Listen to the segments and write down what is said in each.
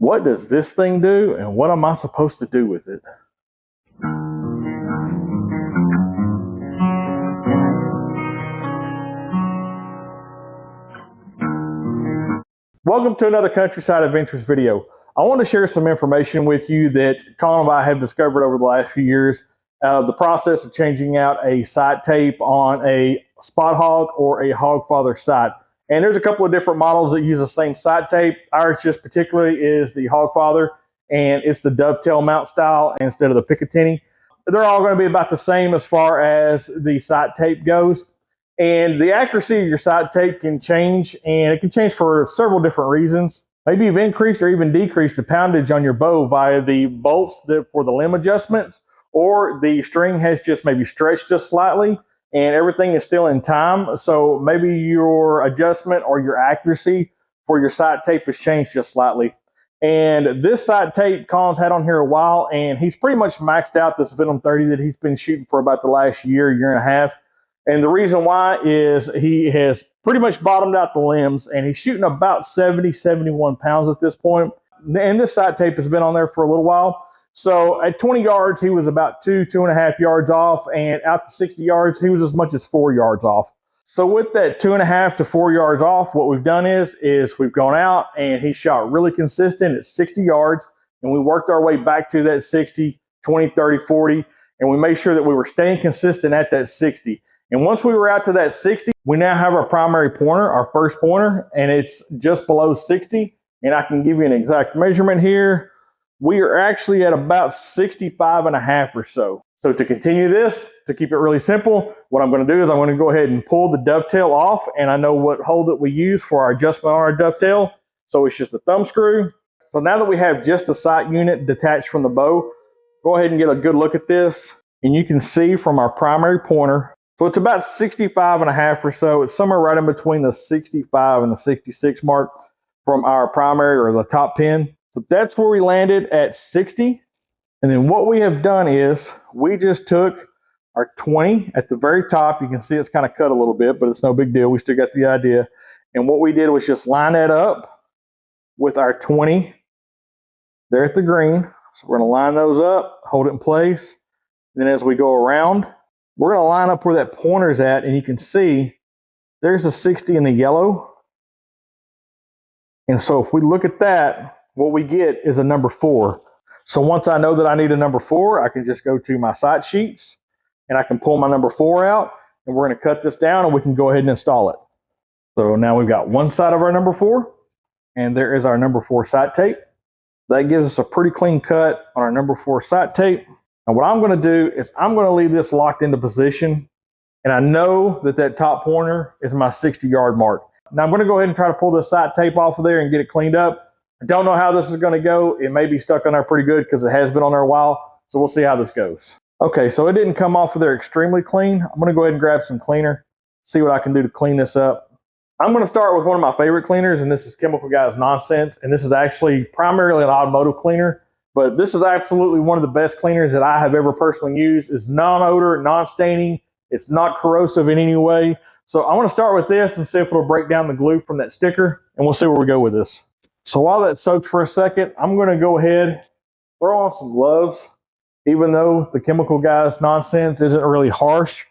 What does this thing do, and what am I supposed to do with it? Welcome to another Countryside Adventures video. I want to share some information with you that Colin and I have discovered over the last few years. The process of changing out a sight tape on a Spot Hogg or a Hogg Father sight. And there's a couple of different models that use the same sight tape. Ours just particularly is the Hogg Father, and it's the dovetail mount style instead of the Picatinny. They're all going to be about the same as far as the sight tape goes. And the accuracy of your sight tape can change, and it can change for several different reasons. Maybe you've increased or even decreased the poundage on your bow via the bolts for the limb adjustments, or the string has just maybe stretched just slightly and everything is still in time. So maybe your adjustment or your accuracy for your sight tape has changed just slightly. And this sight tape Colin's had on here a while, and he's pretty much maxed out this Venom 30 that he's been shooting for about the last year and a half. And the reason why is he has pretty much bottomed out the limbs, and he's shooting about 70, 71 pounds at this point. And this sight tape has been on there for a little while. So at 20 yards, he was about 2.5 yards off, and out to 60 yards, he was as much as 4 yards off. So with that 2.5 to 4 yards off, what we've done is we've gone out and he shot really consistent at 60 yards, and we worked our way back to that 60, 20, 30, 40, and we made sure that we were staying consistent at that 60. And once we were out to that 60, we now have our primary pointer, our first pointer, and it's just below 60. And I can give you an exact measurement here. We are actually at about 65.5 or so. So to continue this, to keep it really simple, what I'm going to do is I'm going to go ahead and pull the dovetail off. And I know what hole that we use for our adjustment on our dovetail. So it's just a thumb screw. So now that we have just the sight unit detached from the bow, go ahead and get a good look at this. And you can see from our primary pointer, so it's about 65.5 or so. It's somewhere right in between the 65 and the 66 mark from our primary or the top pin. So that's where we landed at 60. And then what we have done is we just took our 20 at the very top. You can see it's kind of cut a little bit, but it's no big deal. We still got the idea. And what we did was just line that up with our 20 there at the green. So we're going to line those up, hold it in place. And then as we go around, we're going to line up where that pointer's at, and you can see there's a 60 in the yellow. And so if we look at that, what we get is a number 4. So once I know that I need a number 4, I can just go to my sight sheets, and I can pull my number 4 out, and we're going to cut this down, and we can go ahead and install it. So now we've got one side of our number 4, and there is our number 4 sight tape. That gives us a pretty clean cut on our number 4 sight tape. And what I'm going to do is I'm going to leave this locked into position. And I know that that top pointer is my 60-yard mark. Now I'm going to go ahead and try to pull this sight tape off of there and get it cleaned up. I don't know how this is going to go. It may be stuck on there pretty good because it has been on there a while. So we'll see how this goes. Okay, so it didn't come off of there extremely clean. I'm going to go ahead and grab some cleaner, see what I can do to clean this up. I'm going to start with one of my favorite cleaners, and this is Chemical Guys Nonsense. And this is actually primarily an automotive cleaner. But this is absolutely one of the best cleaners that I have ever personally used. It's non-odor, non-staining. It's not corrosive in any way. So I want to start with this and see if it'll break down the glue from that sticker, and we'll see where we go with this. So while that soaks for a second, I'm going to go ahead, throw on some gloves. Even though the Chemical Guys Nonsense isn't really harsh,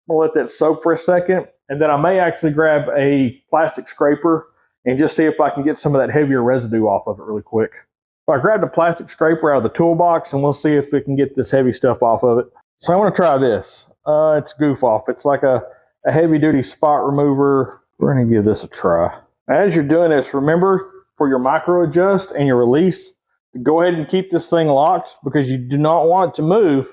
I'm going to let that soak for a second, and then I may actually grab a plastic scraper and just see if I can get some of that heavier residue off of it really quick. So I grabbed a plastic scraper out of the toolbox, and we'll see if we can get this heavy stuff off of it. So I want to try this. It's goof off. It's like a heavy-duty spot remover. We're going to give this a try. As you're doing this, remember for your micro adjust and your release, go ahead and keep this thing locked because you do not want it to move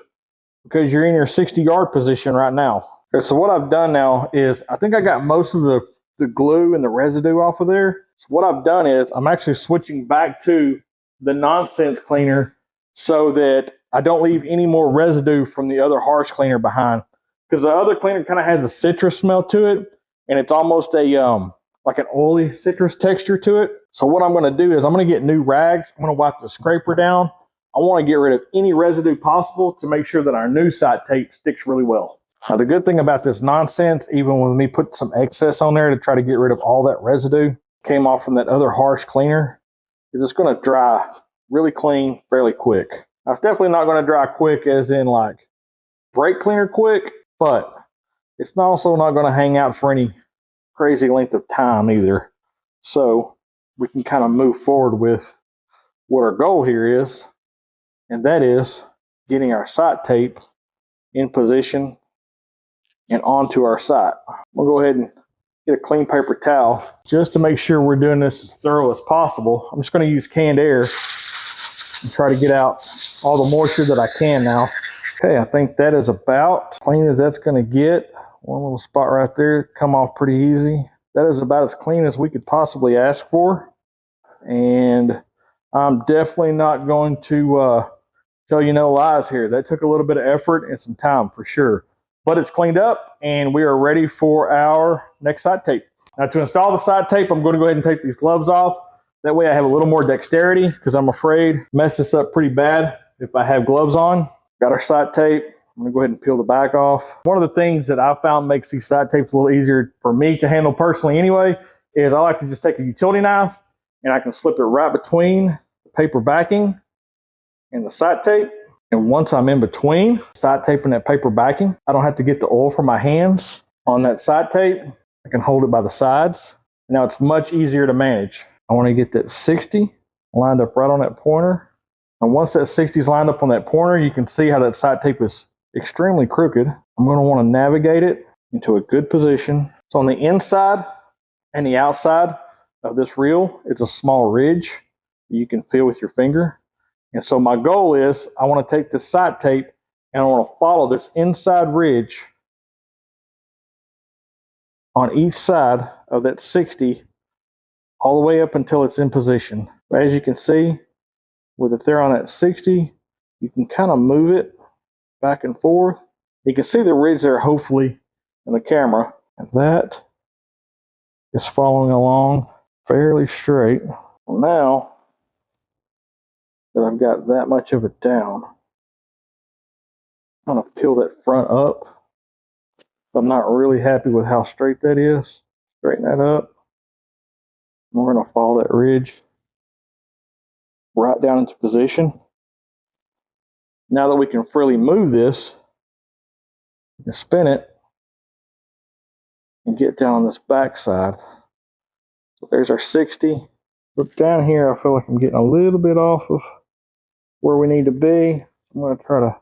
because you're in your 60-yard position right now. Okay, so what I've done now is I think I got most of the glue and the residue off of there. So what I've done is I'm actually switching back to the Nonsense cleaner so that I don't leave any more residue from the other harsh cleaner behind, because the other cleaner kind of has a citrus smell to it, and it's almost a like an oily citrus texture to it. So what I'm going to do is I'm going to get new rags. I'm going to wipe the scraper down. I want to get rid of any residue possible to make sure that our new sight tape sticks really well. Now the good thing about this Nonsense, even with me putting some excess on there to try to get rid of all that residue came off from that other harsh cleaner, it's going to dry really clean fairly quick. Now, it's definitely not going to dry quick as in like brake cleaner quick, but it's also not going to hang out for any crazy length of time either. So we can kind of move forward with what our goal here is, and that is getting our sight tape in position and onto our sight. We'll go ahead and get a clean paper towel just to make sure we're doing this as thorough as possible. I'm just going to use canned air and try to get out all the moisture that I can now. Okay, I think that is about clean as that's going to get. One little spot right there, come off pretty easy. That is about as clean as we could possibly ask for. And I'm definitely not going to tell you no lies here. That took a little bit of effort and some time for sure. But it's cleaned up and we are ready for our next sight tape. Now to install the sight tape, I'm going to go ahead and take these gloves off. That way I have a little more dexterity because I'm afraid I mess this up pretty bad if I have gloves on. Got our sight tape. I'm going to go ahead and peel the back off. One of the things that I found makes these sight tapes a little easier for me to handle personally anyway is I like to just take a utility knife and I can slip it right between the paper backing and the sight tape. And once I'm in between sight tape and that paper backing, I don't have to get the oil from my hands on that sight tape. I can hold it by the sides. Now it's much easier to manage. I want to get that 60 lined up right on that pointer. And once that 60 is lined up on that pointer, you can see how that sight tape is extremely crooked. I'm going to want to navigate it into a good position. So on the inside and the outside of this reel, it's a small ridge you can feel with your finger. And so my goal is I want to take this sight tape and I want to follow this inside ridge on each side of that 60 all the way up until it's in position. As you can see, with it there on that 60, you can kind of move it back and forth. You can see the ridge there, hopefully, in the camera. And that is following along fairly straight. Well, now that I've got that much of it down, I'm going to peel that front up. I'm not really happy with how straight that is. Straighten that up. And we're going to follow that ridge right down into position. Now that we can freely move this, you can spin it and get down on this back side. So there's our 60. Look down here, I feel like I'm getting a little bit off of where we need to be. I'm going to try to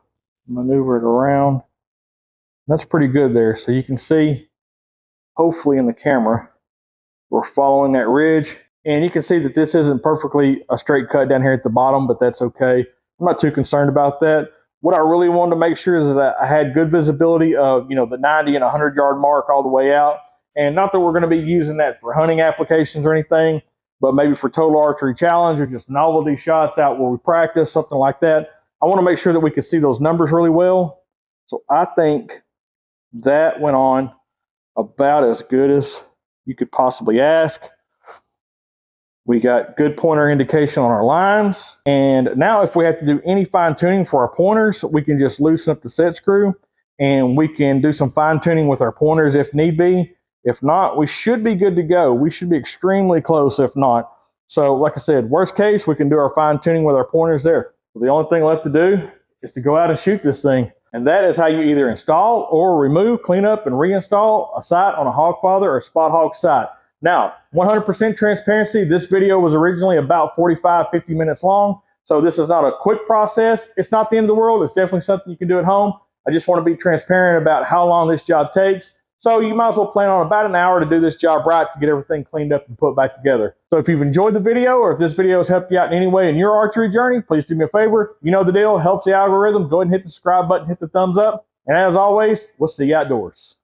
maneuver it around. That's pretty good there. So you can see, hopefully in the camera, we're following that ridge. And you can see that this isn't perfectly a straight cut down here at the bottom, but that's okay. I'm not too concerned about that. What I really wanted to make sure is that I had good visibility of, the 90 and 100 yard mark all the way out. And not that we're going to be using that for hunting applications or anything, but maybe for total archery challenge or just novelty shots out where we practice, something like that. I want to make sure that we could see those numbers really well. So I think that went on about as good as you could possibly ask. We got good pointer indication on our lines. And now if we have to do any fine tuning for our pointers, we can just loosen up the set screw and we can do some fine tuning with our pointers if need be. If not, we should be good to go. We should be extremely close if not. So like I said, worst case, we can do our fine tuning with our pointers there. So the only thing left to do is to go out and shoot this thing. And that is how you either install or remove, clean up, and reinstall a sight on a Hogg Father or Spot Hogg sight. Now, 100% transparency, this video was originally about 45, 50 minutes long. So this is not a quick process. It's not the end of the world. It's definitely something you can do at home. I just want to be transparent about how long this job takes. So you might as well plan on about an hour to do this job right to get everything cleaned up and put back together. So if you've enjoyed the video or if this video has helped you out in any way in your archery journey, please do me a favor. You know the deal. Helps the algorithm. Go ahead and hit the subscribe button, hit the thumbs up. And as always, we'll see you outdoors.